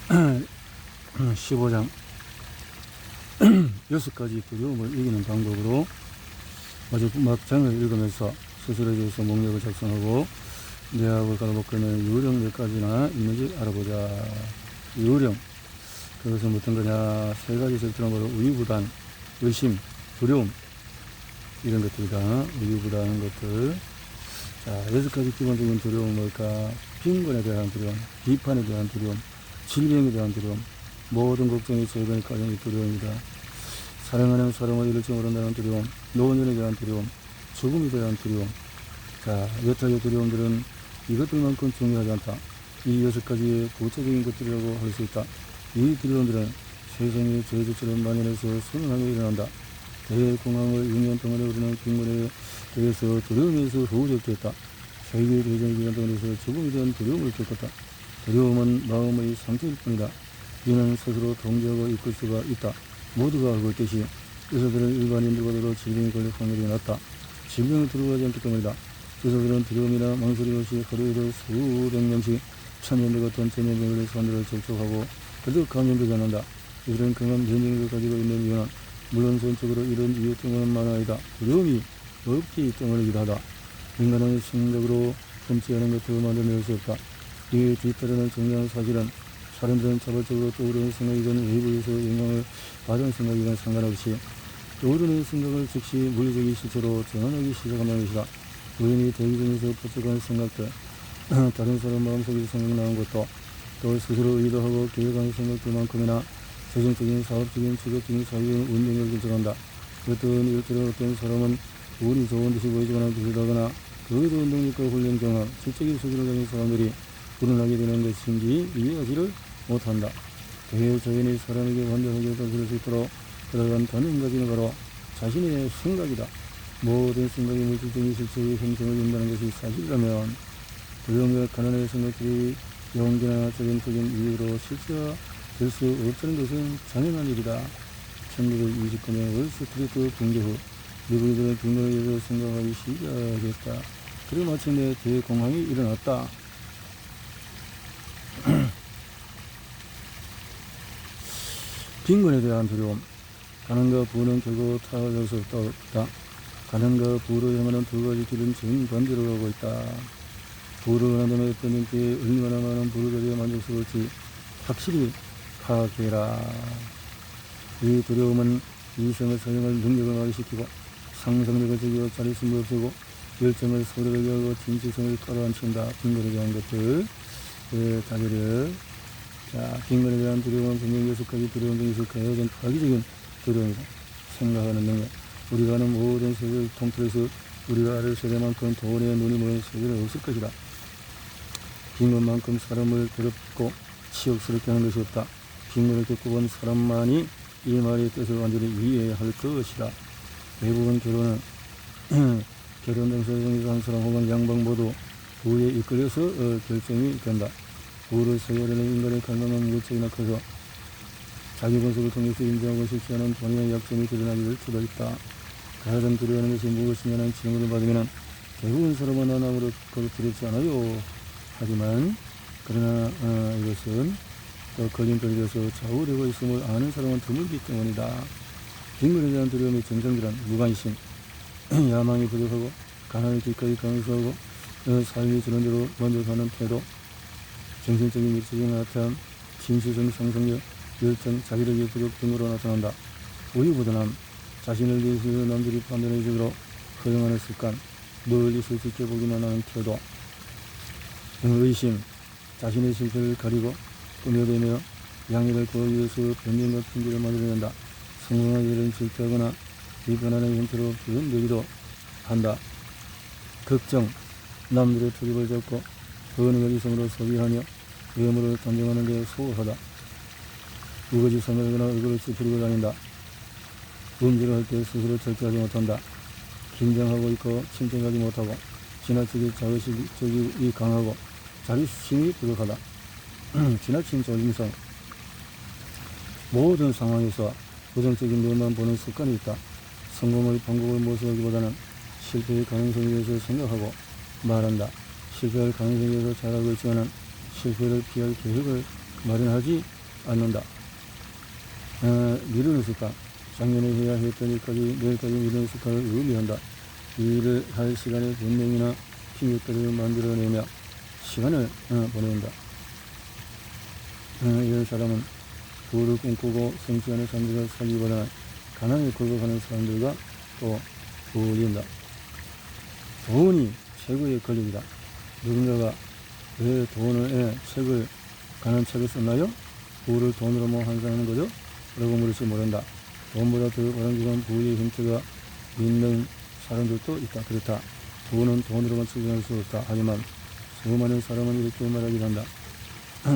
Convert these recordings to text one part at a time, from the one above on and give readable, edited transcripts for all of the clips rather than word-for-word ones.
15장 6가지 두려움을 이기는 방법으로 마지막장을 읽으면서 스스로에 대해서 목록을 작성하고 내학을 가로막고 있는 유령 몇 가지나 있는지 알아보자. 유령, 그것은 어떤 거냐? 세 가지 절대로 우유부단, 의심, 두려움, 이런 것들이다. 우유부단한 것들. 자, 6가지 기본적인 두려움은 뭘까? 빈곤에 대한 두려움, 비판에 대한 두려움, 질병에 대한 두려움, 모든 걱정이 절반이 가진 이 두려움이다. 사랑하는 사람을 잃을지 모른다는 두려움, 노년에 대한 두려움, 죽음에 대한 두려움. 자, 여타의 두려움들은 이것들만큼 중요하지 않다. 이 6가지의 구체적인 것들이라고 할 수 있다. 이 두려움들은 세상의 저주처럼 만연해서 선언하게 일어난다. 대공황을 6년 동안에 우리는 빈곤에 대해서 두려움에서 후적됐다. 세계 대전 기간 동안에서 죽음에 대한 두려움을 겪었다. 두려움은 마음의 상처일 뿐이다. 이는 스스로 통제하고 이끌 수가 있다. 모두가 알고 있듯이 의사들은 일반인들보다도 질병에 걸릴 확률이 낮다. 질병을 두려워하지 않기 때문이다. 의사들은 두려움이나 망설임 없이 하루에도 수백 명씩 천연대 같은 전염병 걸린 사람들을 접촉하고 그래도 감염되지 않는다. 이들은 강한 면역력을 가지고 있는 이유는 물론 전적으로 이런 이유 때문은 아니다. 두려움이 없기 때문이기도 하다. 인간은 생각으로 흠치 않은 것들을 만들어낼 수 없다. 이에 뒤따르는 중요한 사실은 사람들은 자발적으로 떠오르는 생각이건 외부에서 영향을 받은 생각이건 상관없이 떠오르는 생각을 즉시 물리적인 시초로 전환하기 시작한다는 것이다. 우연히 대기 중에서 퍼져간 생각들, 다른 사람 마음속에서 생각나는 것도 또 스스로 의도하고 계획한 생각들만큼이나 재정적인, 사업적인, 지적적인, 사회적인 운명을 결정한다. 어떤 이것들은 어떤 사람은 운이 좋은 듯이 보이지만 비슷하거나 그에도 능력과 훈련 경험, 지적인 수준을 가진 사람들이 불운하게 되는 것인지 이해하지를 못한다. 대자연이 사람에게 완전하게 다스릴 수 있도록 들어간 단한 가지는 바로 자신의 생각이다. 모든 생각이 물질적인 실체의 형성을 이룬다는 것이 사실이라면 두려움과 가난의 생각들이 용기나 적용적인 이유로 실체화 될 수 없다는 것은 당연한 일이다. 1929년 월스트리트 붕괴 후 미국인들은 빈곤에 대해서 생각하기 시작했다. 그리고 마침내 대공황이 일어났다. 빈곤에 대한 두려움. 가난과 부는 결국 타협할 수 없다. 가난과 부로 향하는 두 가지 길은 정반대로 가고 있다. 부를 원한다면 어떤 형태에 얼마나 많은 부를 가지고 만족스러울지 확실히 파악해라. 이 두려움은 이성을 사용할 능력을 마비시키고 상상력을 적이고 자립심을 없애고 열정을 소홀하게 하고 진실성을 깔아앉힌다. 빈곤에 대한 것들 다들을 자, 빈곤에 대한 두려움은 분명히 6가지 두려움 중에서 가장 파괴적인 두려움이다. 생각하는 능력. 우리가 아는 모든 세계를 통틀어서 우리가 아는 세계만큼 돈에 눈이 모인 세계는 없을 것이다. 빈곤만큼 사람을 괴롭고 치욕스럽게 하는 것이 없다. 빈곤을 겪어본 사람만이 이 말의 뜻을 완전히 이해할 것이다. 대부분 결혼은 결혼 당사자에서 한 사람 혹은 양방 모두 부에 이끌려서 결정이 된다. 부를 소유하려는 인간의 갈망은 무척이나 커서 자기 분석을 통해서 인정하고 실시하는 본인의 약점이 드러나기를 주로 있다. 가장 두려워하는 것이 무엇이냐는 질문을 받으면 대부분 사람은 난 아무것도 두렵지 않아요. 하지만 그러나 이것은 또 걸림돌이 되어서 좌우되고 있음을 아는 사람은 드물기 때문이다. 빈곤에 대한 두려움의 정상들은 무관심, 야망이 부족하고 가난을 기꺼이 강조하고 삶이 주는 대로 먼저 사는 태도, 정신적인 육체적인 나타남, 진실성 상상력, 열정, 자기력의 부족 등으로 나타난다. 우유부단함, 자신을 위해서 남들이 판단해 주도록 허용하는 습관, 멀리서 지켜보기만 하는 태도, 의심, 자신의 실패를 가리고 꾸며대며 양해를 구하기 위해서 변명과 핑계를 만들어낸다. 성공한 일은 실패하거나 비판하는 형태로 표현되기도 한다. 걱정, 남들의 트집을 잡고 어느 이성으로 소비하며 외모를 단정하는 데 소홀하다. 우거지 소멸하거나 얼굴을 찌푸리고 다닌다. 음주를 할 때 스스로 절제하지 못한다. 긴장하고 있고 침착하지 못하고 지나치게 자의식이 강하고 자립심이 부족하다. 지나친 조심성. 모든 상황에서 부정적인 면만 보는 습관이 있다. 성공의 방법을 모색하기보다는 실패의 가능성에 대해서 생각하고 말한다. 실패할 가능성에 대해서 잘 알고 있지만 실패를 피할 계획을 마련하지 않는다. 미루는 습관. 작년에 해야 했던 일까지 내일까지 미루는 습관을 의미한다. 이 일을 할 시간에 변명이나 핑계거리를 만들어내며 시간을 보낸다. 이런 사람은 부를 꿈꾸고 성취하는 사람들과 살기보다는 가난에 굴복하는 사람들과 또 어울린다. 돈이 최고의 권력이다. 누군가가 왜 돈을 가난 책을 썼나요? 부를 돈으로 뭐 환산하는 거죠? 라고 물을지 모른다. 돈보다 더 바람직한 부의 형태가 있는 사람들도 있다. 그렇다. 돈은 돈으로만 측정할 수 없다. 하지만 수많은 사람은 이렇게 말하긴 한다.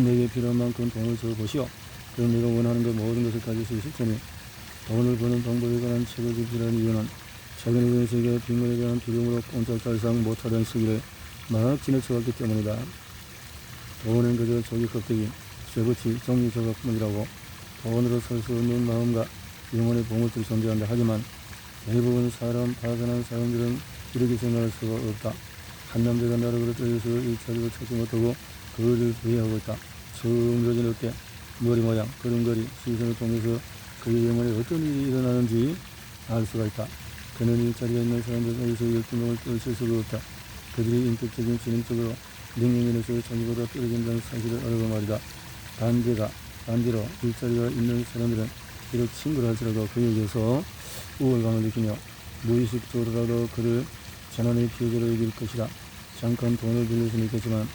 내게 필요한 만큼 돈을 줘보시오. 그럼 내가 원하는 것 모든 것을 가질 수 있을 테니. 돈을 버는 방법에 관한 책을 집필하는 이유는 최근에 된 세계 빈곤에 대한 두려움으로 꼼짝달싹 못하던 시기를 막 지나쳐갔기 때문이다. 돈은 그저 조기 껍데기, 쇠붙이, 종이 조각뿐이라고. 돈으로 살 수 없는 마음과 영혼의 보물들이 존재한다. 하지만 대부분 파산한 사람들은 이렇게 생각할 수가 없다. 한 남자가 나를 그렇다해서 일자리를 찾지 못하고 그를 부해하고 있다. 처음 늘어진 어깨, 머리 모양, 걸음걸이, 시선을 통해서 그의 영혼에 어떤 일이 일어나는지 알 수가 있다. 그는 일자리가 있는 사람들 사이에서 열등감을 떨칠 수가 없다. 그들이 인격적인 지능적으로 능력면에서 자기보다 떨어진다는 사실을 알고 말이다. 반대로 일자리가 있는 사람들은 비록 친구를 할지라도 그에게서 우월감을 느끼며 무의식적으로라도 그를 재난의 피해자로 여길 것이다. 잠깐 돈을 빌릴 수는 있겠지만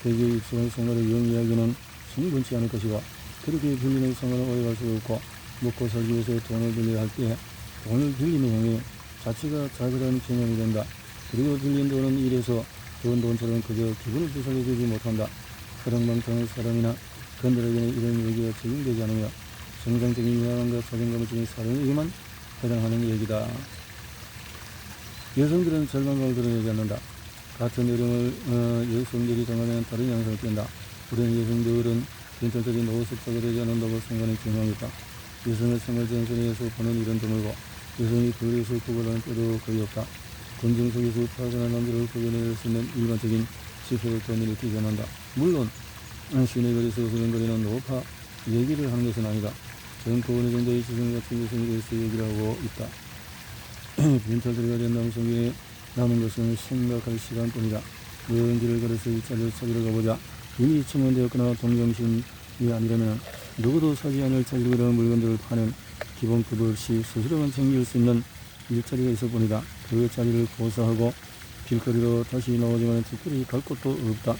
그에게 익숙한 생활을 영위하기는 충분치 않을 것이고, 그렇게 빌리는 생활을 오해할 수가 없고, 먹고 살기 위해서 돈을 빌려야 할 때 돈을 빌리는 행위 자체가 자그라는 개념이 된다. 그리고 빌린 돈은 일에서 번 돈처럼 그저 기분을 되살려주지 못한다. 허랑방탕한 사람이나 그들에게는 이런 얘기가 적용되지 않으며 정상적인 미안함과 사정감을 지닌 사람에게만 해당하는 얘기다. 여성들은 절망감을 드러내지 않는다. 같은 요령을 여성들이 당하면 다른 양상을 띈다. 우리는 여성들은 전체적인 노숙자가 되지 않는다고 생각하는 경향이 있다. 여성의 생활 전선에서 보는 일은 드물고 여성이 거리에서 구걸하는 때도 거의 없다. 검증 속에서 파산한 남자를 구별해낼 수 있는 일반적인 지표를 일으키지 않는다. 물론 시내 거리에서 후련거리는 노파 얘기를 하는 것은 아니다. 젊고 어느 정도의 지성같은 여성에 대해서 얘기를 하고 있다. 빈털터리가 된 남성에게 남은 것은 생각할 시간뿐이다. 먼 길을 걸어서 일자리를 찾으러 가보자. 이미 청년되었거나 동정심이 아니라면 누구도 사지 않을 자리로 그런 물건들을 파는 기본 급여 없이 스스로만 챙길 수 있는 일자리가 있을 뿐이다. 그 자리를 고사하고 길거리로 다시 나오지만 특별히 갈 곳도 없다.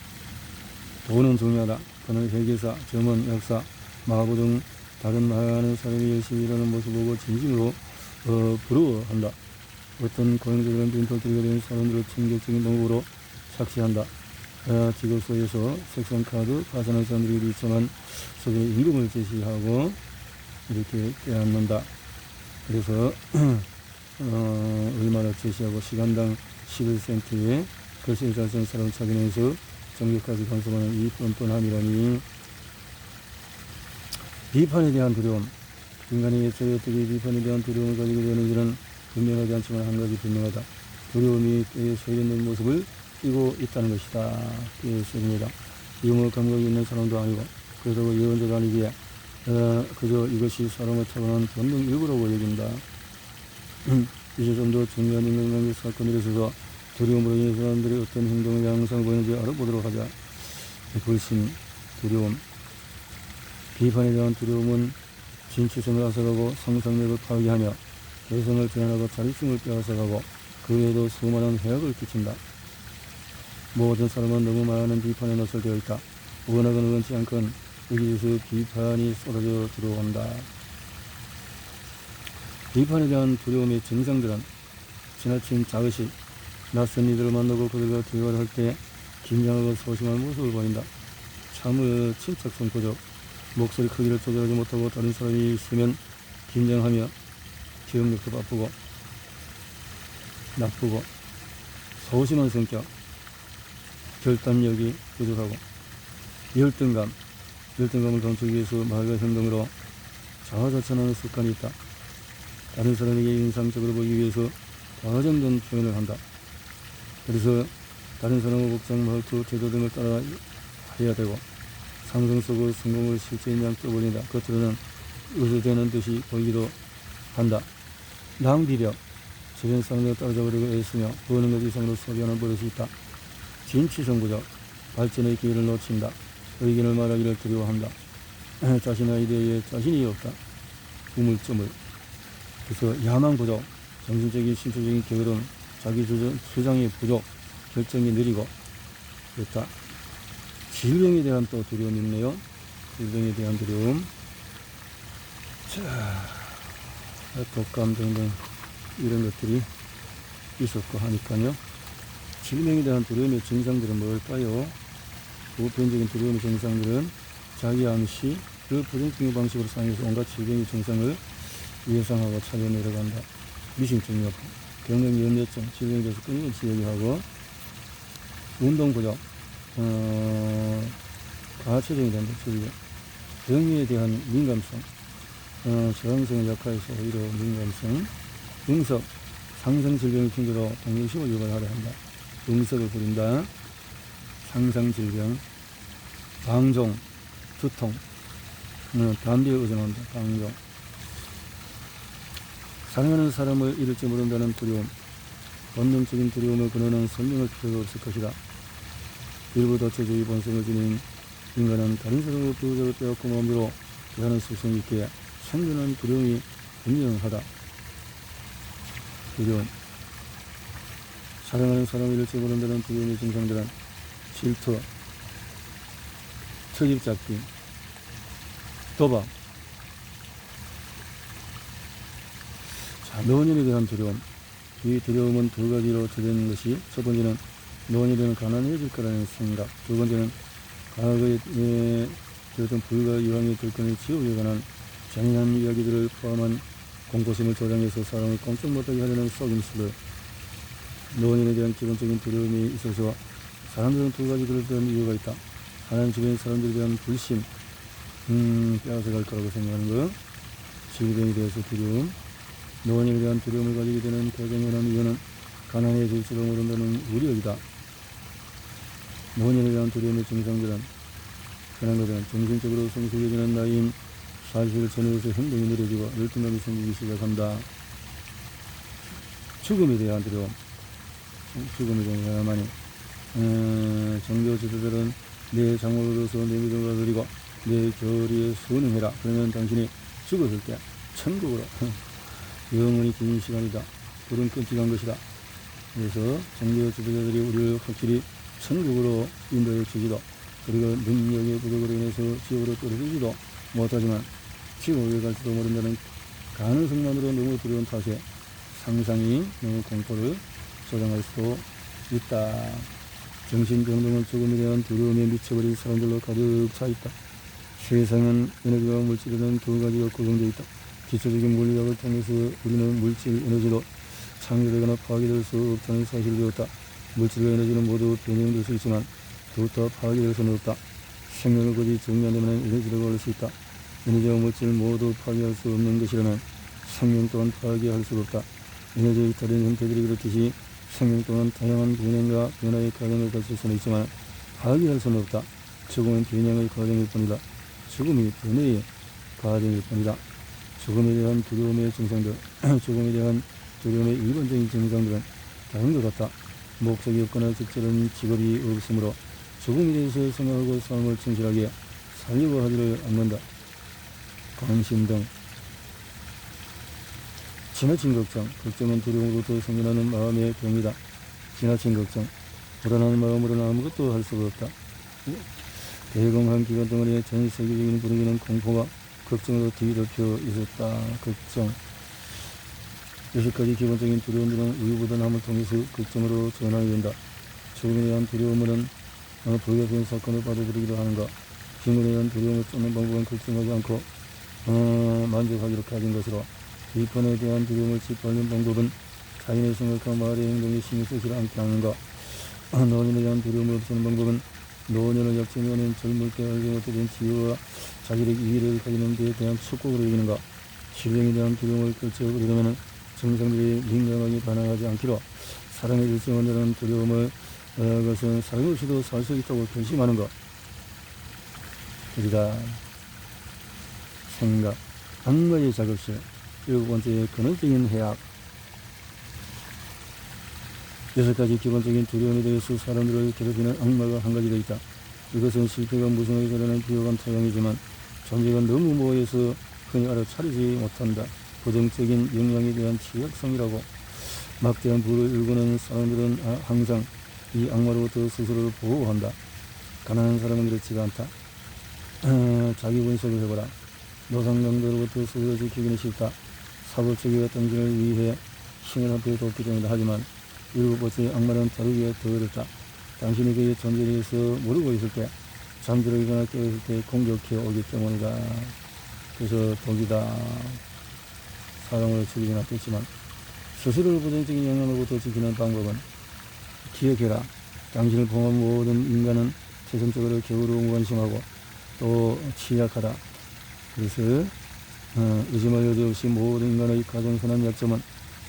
돈은 중요하다. 그는 회계사, 점원, 약사, 마부 등 다른 많은 사람이 열심히 일하는 모습을 보고 진심으로 부러워한다. 어떤 고용자들은 빈털터리가 된 사람들을 충격적인 농으로 착시한다. 직업 속에서 색상카드 파산한 사람들이 있지만 속에 임금을 제시하고 이렇게 빼앗는다. 그래서 얼마나 제시하고 시간당 11센트에 글쎄 잘 쓴 사람을 착인해서 정규까지 간섭하는 이 뻔뻔함이라니. 비판에 대한 두려움. 인간이 예초에 어떻게 비판에 대한 두려움을 가지게 되는지는 분명하지 않지만 한 가지 분명하다. 두려움이 때에 소리있는 모습을 띠고 있다는 것이다. 띠의 소리입니다. 유머 감각이 있는 사람도 아니고 그렇다고 예언자도 아니기에 그저 이것이 사람을 타고난 본능 일부라고 여긴다. 이제 좀 더 중요한 인간관계 사건에 있어서 두려움으로 인해 사람들이 어떤 행동을 양상 보이는지 알아보도록 하자. 불신, 두려움. 비판에 대한 두려움은 진취성을 앗아가고 상상력을 파괴하며 개성을 제한하고 자립심을 빼앗아가고 그 외에도 수많은 해악을 끼친다. 모든 사람은 너무 많은 비판에 노출되어 있다. 원하건 원치 않건 여기저기서 비판이 쏟아져 들어온다. 비판에 대한 두려움의 증상들은 지나친 자의식, 낯선 이들을 만나고 그들과 대화를 할 때 긴장하고 소심한 모습을 보인다. 참을 침착성 부족, 목소리 크기를 조절하지 못하고 다른 사람이 있으면 긴장하며 기억력도 나쁘고 소심한 성격, 결단력이 부족하고 열등감을 감추기 위해서 말과 행동으로 자화자찬하는 습관이 있다. 다른 사람에게 인상적으로 보이기 위해서 과장된 표현을 한다. 그래서 다른 사람의 복장, 말투, 태도 등을 따라 해야 되고 상승 속의 성공을 실제인 양 떠올린다. 겉으로는 의도되는 듯이 보이기도 한다. 낭비력, 주변 사람들과 따라잡으려고 애쓰며 버는 것 이상으로 소비하는 버릇이 있다. 진취성 부족, 발전의 기회를 놓친다. 의견을 말하기를 두려워한다. 자신의 아이디어에 자신이 없다. 우물쭈물. 그래서 야망 부족, 정신적인 신체적인 게으름, 자기 주장의 부족, 결정이 느리고 그렇다. 질병에 대한 또 두려움이 있네요. 질병에 대한 두려움. 자, 독감 등등 이런 것들이 있었고 하니까요. 질병에 대한 두려움의 증상들은 뭘까요? 보편적인 두려움의 증상들은 자기 암시, 그 부정적인 방식으로 사용해서 온갖 질병의 증상을 예상하고 차려 내려간다. 미심증 여파, 경력 연료증, 질병에 대해서 끊임없이 얘기하고, 운동 부족, 과체중이 된다. 질병, 병리에 대한 민감성, 저항성의 약화에서 오히려 민감성, 응석, 상상 질병을 핑계로 동정심을 유발하려 한다. 응석을 부린다. 상상 질병, 방종, 두통, 담배에 의존한다. 방종. 사랑하는 사람을 잃을지 모른다는 두려움, 본능적인 두려움을 그러는 설명할 필요가 없을 것이다. 일부 도체주의 본성을 지닌 인간은 다른 사람을 비유적으로 빼앗고 마음대로 대하는 습성이 있기에 생겨난 두려움이 분명하다. 두려움. 사랑하는 사람을 잃을지 모른다는 두려움의 증상들은 질투, 트집잡기, 도박. 자, 노년에 대한 두려움. 이 두려움은 두 가지로 되는 것이, 첫 번째는 노년에는 가난해질 거라는 생각, 두 번째는 과거에 들었던 불과 이왕의 들건의 지옥에 관한 잔인한 이야기들을 포함한 공포심을 조장해서 사람을 꼼짝 못하게 하려는 속임수를. 노년에 대한 기본적인 두려움이 있어서 사람들은 두 가지를 대한 이유가 있다. 하나는 주변 사람들에 대한 불신, 빼앗아갈 거라고 생각하는 것, 질병에 대해서 두려움. 노년에 대한 두려움을 가지게 되는 가장 흔한 이유는 가난해질지도 모른다는 우려이다. 노년에 대한 두려움의 증상들은 흔한 것은 정신적으로 성숙해지는 나이인 사실을 전후해서 행동이 느려지고 열등감이 생기기 시작한다. 죽음에 대한 두려움. 죽음에 대한 많이. 종교 지도자들은 내 장목을 얻어서 내 믿음을 얻으리고 내 교리에 순응해라. 그러면 당신이 죽었을 때 천국으로 영원히 긴 시간이다. 불은 끔찍한 것이다. 그래서 종교 지도자들이 우리를 확실히 천국으로 인도해 주지도, 그리고 능력의 부족으로 인해서 지옥으로 떨어지지도 못하지만 지옥에 갈지도 모른다는 가능성만으로 너무 두려운 탓에 상상이 너무 공포를 조장할 수도 있다. 정신병동은 죽음에 대한 두려움에 미쳐버린 사람들로 가득 차 있다. 세상은 에너지와 물질에 대한 두 가지가 구성되어 있다. 기초적인 물리학을 통해서 우리는 물질 에너지로 창조되거나 파괴될 수 없다는 사실을 배웠다. 물질과 에너지는 모두 변형될 수 있지만 둘 다 파괴될 수는 없다. 생명을 거듭 정리한다면 에너지라고 할 수 있다. 에너지와 물질 모두 파괴할 수 없는 것이라면 생명 또한 파괴할 수가 없다. 에너지의 다른 형태들이 그렇듯이 생명 또한 다양한 변형과 변화의 과정을 거칠 수는 있지만 파괴할 수는 없다. 죽음은 변형의 과정일 뿐이다. 죽음이 변화의 과정일 뿐이다. 죽음에 대한 두려움의 증상들, 죽음에 대한 두려움의 일반적인 증상들은 다른 것 같다. 목적이 없거나 적절한 직업이 없으므로 죽음에 대해서 생각하고 삶을 충실하게 살려고 하지를 않는다. 관심 등 지나친 걱정, 걱정은 두려움으로부터 생겨나는 마음의 병이다. 지나친 걱정, 불안한 마음으로는 아무것도 할 수가 없다. 대공황 기간 동안에 전 세계적인 분위기는 공포와 걱정으로 뒤덮여 있었다. 걱정. 여기까지 기본적인 두려움들은 우유부단함을 통해서 걱정으로 전환이 된다. 죽음에 대한 두려움은 불가피한 사건을 받아들이기도 하는가. 빈곤에 대한 두려움을 쫓는 방법은 걱정하지 않고 만족하기로 가진 것으로, 비판에 대한 두려움을 짚어내는 방법은 자신의 생각과 말의 행동에 신경 쓰지 않게 하는 것. 노년에 대한 두려움을 없애는 방법은 노년을 약점하는 젊을 때 알지 못했던 지혜와 자기의 이해를 가지는 데에 대한 축복으로 여기는 것. 질병에 대한 두려움을 떨쳐버리려면 정상들이 민감하게 반응하지 않기로, 사랑에 일정한다는 두려움을 그것은 사랑 없이도 살 수 있다고 결심하는 것. 그리다. 생각, 악마의 작업실. 7번째, 근원적인 해악. 6가지 기본적인 두려움에 대해서 사람들을 괴롭히는 악마가 한 가지 더 있다. 이것은 실패가 무성하게 자라는 비호감 타향이지만 존재가 너무 모호해서 흔히 알아차리지 못한다. 부정적인 영향에 대한 취약성이라고. 막대한 부를 일구는 사람들은 항상 이 악마로부터 스스로를 보호한다. 가난한 사람은 그렇지가 않다. 자기 분석을 해보라. 노상강도로부터 스스로 지키기는 싫다. 사법체계가 당신을 위해 신을 앞에 돕기 때문이다. 하지만 7번째 악마는 다루기가 더 어렵다. 당신이 그의 존재에 대해서 모르고 있을 때, 잠들어있거나 깨어있을 때 공격해 오기 때문이다. 그래서 독이다. 사람을 죽이진 않겠지만 스스로를 부정적인 영향으로부터 지키는 방법은, 기억해라. 당신을 포함한 모든 인간은 태생적으로 겨울을 무관심하고 또 취약하다. 그래서 의심할 여지 없이 모든 인간의 가장 흔한 약점은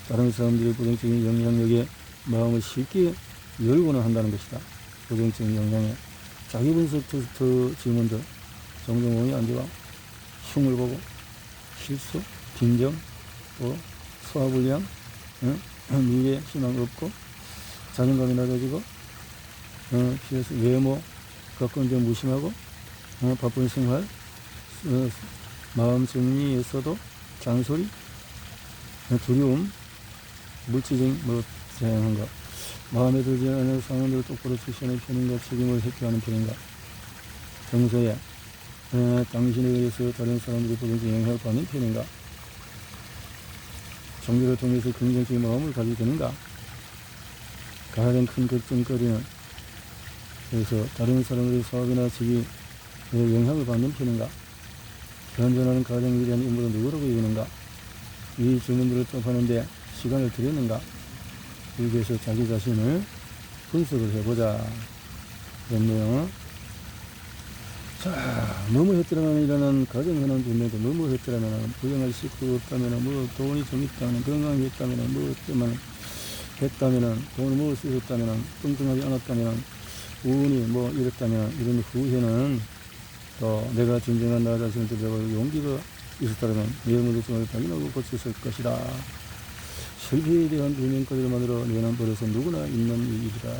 다른 사람들의 부정적인 영향력에 마음을 쉽게 열고는 한다는 것이다. 부정적인 영향에 자기 분석 테스트 질문들 종종 몸이 안 좋아, 흉을 보고, 실수, 빈정, 또 소화불량, 미래 희망 없고, 자존감이 낮아지고, 그래서 외모 가끔 좀 무심하고, 바쁜 생활, 마음 정리에서도 잔소리, 두려움, 물질적인 다양한 것, 마음에 들지 않은 상황들을 똑바로 주시하는 편인가, 책임을 회피하는 편인가, 평소에 당신에 의해서 다른 사람들이 부정적인 영향을 받는 편인가, 종교를 통해서 긍정적인 마음을 가지게 되는가, 가장 큰 걱정거리는 그래서 다른 사람들의 사업이나 직위에 영향을 받는 편인가, 현존하는 가장 위대한 인물은 누구라고 여기는가, 이 질문들을 답하는데 시간을 들였는가, 여기에서 자기 자신을 분석을 해보자. 그렇네요. 자, 너무했더라면 이라는 가장 흔한 질문도, 너무했더라면, 부정할 식구가 없다면, 뭐 돈이 좀 있다면, 건강했다면, 뭐 때만 했다면, 돈을 뭐 쓰셨다면, 뚱뚱하지 않았다면, 운이 뭐 이랬다면, 이런 후회는 또 내가 진정한 나 자신을 되돌아볼 용기가 있었다면 내 문제점을 발견하고 고쳤을 것이다. 실패에 대한 비명거리를 만들어 내는 버릇은 누구나 있는 일이다.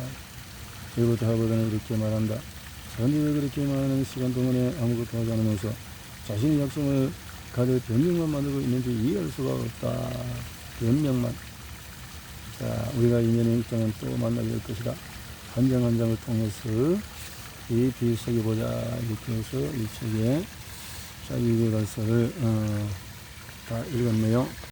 저희부터 하버드는 이렇게 말한다. 사람들이 왜 그렇게 많은 시간 동안에 아무것도 하지 않으면서 자신의 약점을 가질 변명만 만들고 있는지 이해할 수가 없다. 변명만. 자, 우리가 인연이 있다면 또 만나게 될 것이다. 한 장 한 장을 통해서 이 비석해 보자. 이렇게 해서 이 책에 자, 유교갈서를 다 읽었네요.